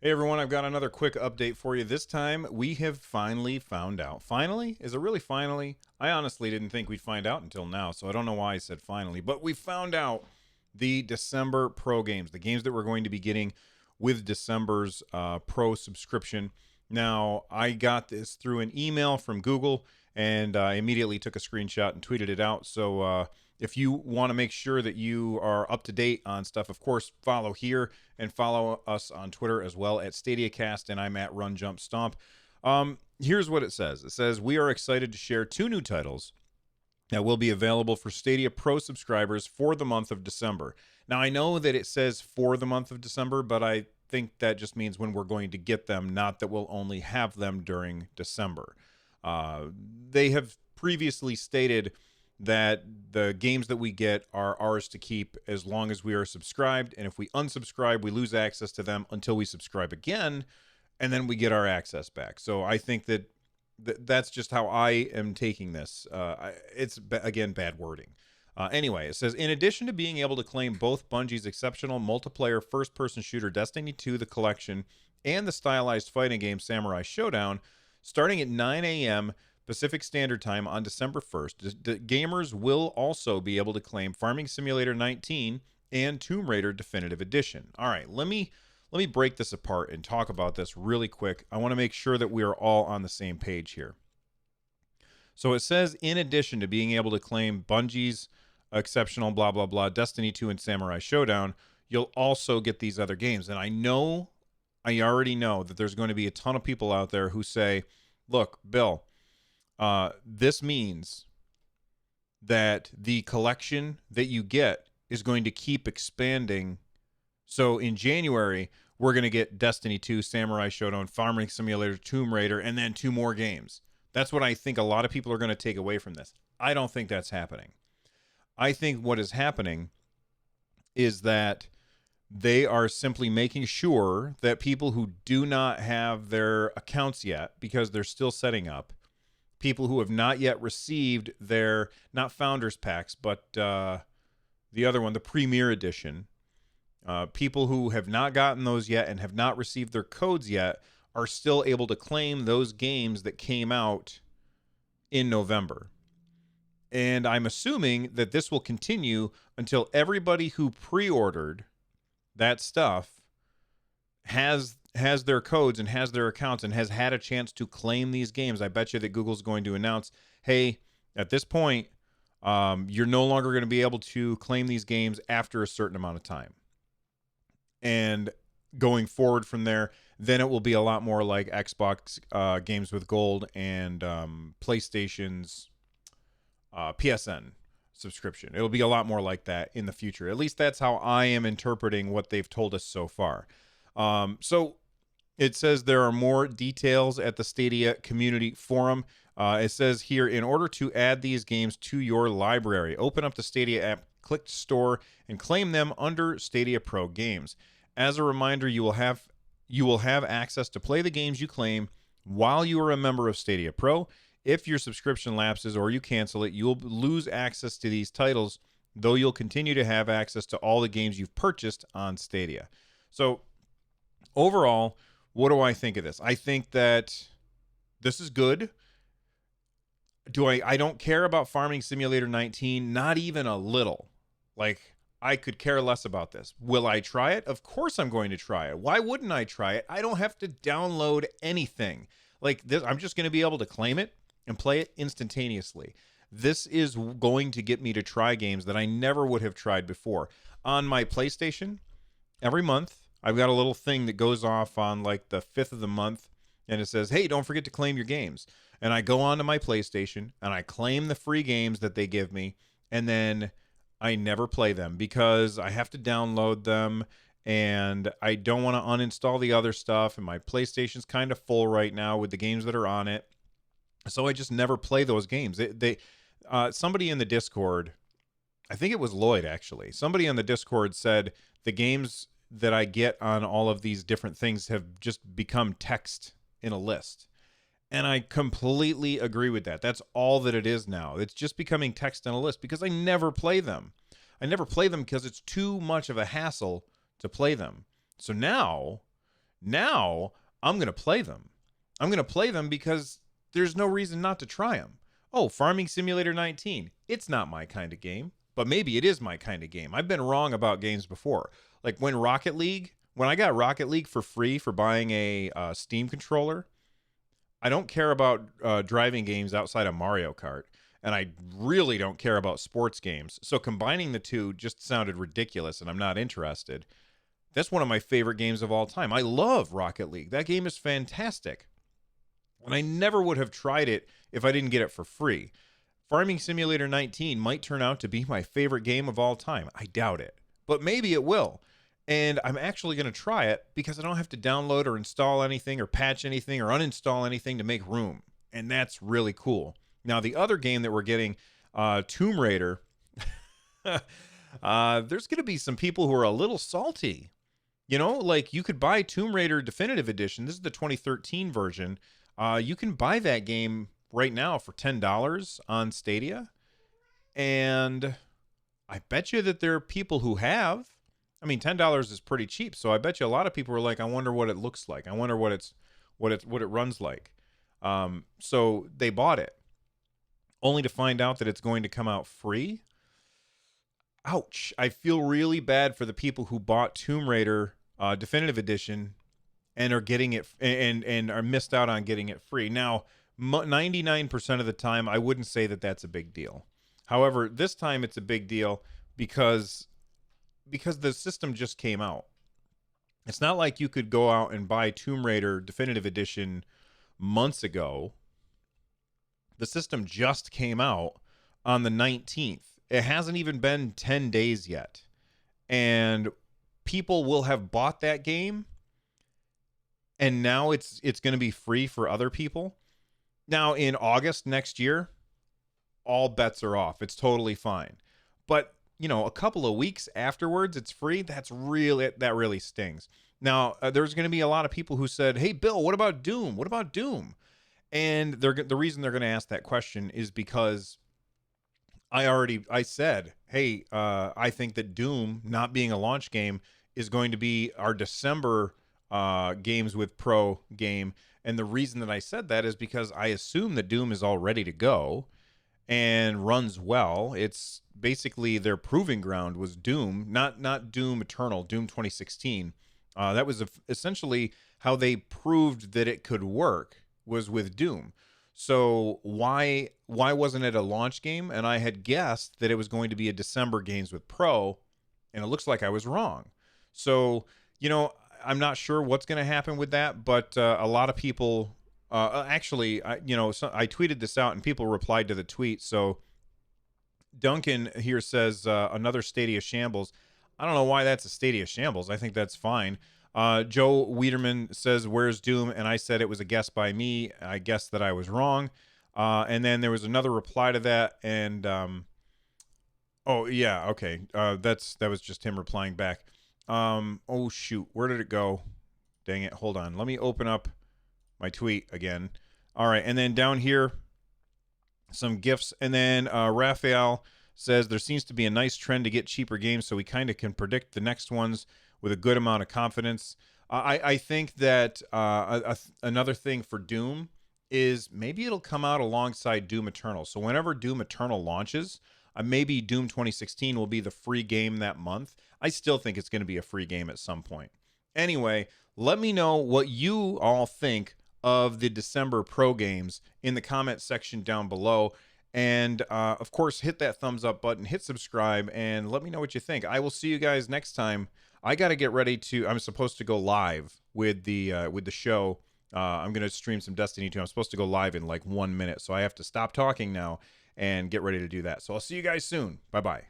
Hey everyone, I've got another quick update for you. This time we have finally found out. Finally? Is it really finally? I honestly didn't think we'd find out until now, so I don't know why I said finally. But we found out the December Pro games, the games that we're going to be getting with December's Pro subscription. Now, I got this through an email from Google, and I immediately took a screenshot and tweeted it out. So if you want to make sure that you are up to date on stuff, of course, follow here and follow us on Twitter as well at StadiaCast, and I'm at Run Jump Stomp. Here's what it says. It says, we are excited to share two new titles that will be available for Stadia Pro subscribers for the month of December. Now, I know that it says for the month of December, but I think that just means when we're going to get them, not that we'll only have them during December. They have previously stated that the games that we get are ours to keep as long as we are subscribed. And if we unsubscribe, we lose access to them until we subscribe again, and then we get our access back. So I think that that's just how I am taking this. It's, again, bad wording. Anyway, it says, in addition to being able to claim both Bungie's exceptional multiplayer first-person shooter Destiny 2, The Collection, and the stylized fighting game Samurai Showdown, starting at 9 a.m. Pacific Standard Time on December 1st, the gamers will also be able to claim Farming Simulator 19 and Tomb Raider Definitive Edition. All right, let me break this apart and talk about this really quick. I want to make sure that we are all on the same page here. So it says, in addition to being able to claim Bungie's exceptional blah blah blah Destiny 2 and Samurai Showdown, you'll also get these other games. And I already know that there's going to be a ton of people out there who say, look, Bill, this means that the collection that you get is going to keep expanding. So in January, we're going to get Destiny 2, Samurai Showdown, Farming Simulator, Tomb Raider, and then two more games. That's what I think a lot of people are going to take away from this. I don't think that's happening. I think what is happening is that they are simply making sure that people who do not have their accounts yet, because they're still setting up, people who have not yet received their, not founders packs, but the other one, the Premier Edition, people who have not gotten those yet and have not received their codes yet are still able to claim those games that came out in November. And I'm assuming that this will continue until everybody who pre-ordered that stuff has their codes and has their accounts and has had a chance to claim these games. I bet you that Google's going to announce, hey, at this point, you're no longer going to be able to claim these games after a certain amount of time. And going forward from there, then it will be a lot more like Xbox games with gold and PlayStation's PSN subscription. It'll be a lot more like that in the future. At least that's how I am interpreting what they've told us so far. So it says there are more details at the Stadia community forum. It says here, in order to add these games to your library, open up the Stadia app, click Store, and claim them under Stadia Pro Games. As a reminder, you will have access to play the games you claim while you are a member of Stadia Pro. If your subscription lapses or you cancel it, you'll lose access to these titles, though you'll continue to have access to all the games you've purchased on Stadia. So overall, what do I think of this? I think that this is good. I don't care about Farming Simulator 19, not even a little. Like, I could care less about this. Will I try it? Of course I'm going to try it. Why wouldn't I try it? I don't have to download anything. Like this, I'm just going to be able to claim it and play it instantaneously. This is going to get me to try games that I never would have tried before. On my PlayStation, every month, I've got a little thing that goes off on like the 5th of the month, and it says, hey, don't forget to claim your games. And I go onto my PlayStation, and I claim the free games that they give me, and then I never play them because I have to download them, and I don't want to uninstall the other stuff, and my PlayStation's kind of full right now with the games that are on it. So I just never play those games. Somebody in the Discord, I think it was Lloyd actually, somebody on the Discord said the games that I get on all of these different things have just become text in a list. And I completely agree with that. That's all that it is now. It's just becoming text in a list because I never play them. I never play them because it's too much of a hassle to play them. So now Now I'm going to play them. I'm going to play them because there's no reason not to try them. Oh, Farming Simulator 19. It's not my kind of game, but maybe it is my kind of game. I've been wrong about games before. Like when I got Rocket League for free for buying a Steam controller, I don't care about driving games outside of Mario Kart, and I really don't care about sports games. So combining the two just sounded ridiculous, and I'm not interested. That's one of my favorite games of all time. I love Rocket League. That game is fantastic. And I never would have tried it if I didn't get it for free. Farming Simulator 19 might turn out to be my favorite game of all time. I doubt it, but maybe it will. And I'm actually going to try it because I don't have to download or install anything or patch anything or uninstall anything to make room. And that's really cool. Now, the other game that we're getting, Tomb Raider, there's going to be some people who are a little salty. You know, like you could buy Tomb Raider Definitive Edition. This is the 2013 version. You can buy that game right now for $10 on Stadia. And I bet you that there are people who have. I mean, $10 is pretty cheap, so I bet you a lot of people are like, I wonder what it looks like. I wonder what it runs like. So they bought it, only to find out that it's going to come out free. Ouch! I feel really bad for the people who bought Tomb Raider Definitive Edition and are getting it and are missed out on getting it free. Now, 99% of the time, I wouldn't say that that's a big deal. However, this time it's a big deal because the system just came out. It's not like you could go out and buy Tomb Raider Definitive Edition months ago. The system just came out on the 19th. It hasn't even been 10 days yet. And people will have bought that game, and now it's going to be free for other people. Now, in August next year, all bets are off. It's totally fine. But a couple of weeks afterwards, it's free. That really stings. Now, there's going to be a lot of people who said, "Hey, Bill, what about Doom? What about Doom?" And the reason they're going to ask that question is because I said, "Hey, I think that Doom, not being a launch game, is going to be our December Games with Pro game." And the reason that I said that is because I assume that Doom is all ready to go and runs well. It's basically their proving ground was Doom, not Doom Eternal, Doom 2016. That was essentially how they proved that it could work, was with Doom. So why wasn't it a launch game? And I had guessed that it was going to be a December Games with Pro, and it looks like I was wrong. So, I'm not sure what's going to happen with that, but a lot of people actually, I tweeted this out and people replied to the tweet. So Duncan here says another Stadia shambles. I don't know why that's a Stadia shambles. I think that's fine. Joe Wiederman says, "Where's Doom?" And I said it was a guess by me. I guessed that I was wrong. And then there was another reply to that. And oh yeah, okay. That was just him replying back. Oh shoot, where did it go? Dang it! Hold on. Let me open up my tweet again. All right, and then down here, some gifts, and then Raphael says there seems to be a nice trend to get cheaper games, so we kind of can predict the next ones with a good amount of confidence. I think that another thing for Doom is maybe it'll come out alongside Doom Eternal. So whenever Doom Eternal launches, maybe Doom 2016 will be the free game that month. I still think it's going to be a free game at some point. Anyway, let me know what you all think of the December Pro games in the comment section down below. And, of course, hit that thumbs up button, hit subscribe, and let me know what you think. I will see you guys next time. I got to get ready I'm supposed to go live with the show. I'm going to stream some Destiny 2. I'm supposed to go live in like 1 minute, so I have to stop talking now and get ready to do that. So I'll see you guys soon. Bye-bye.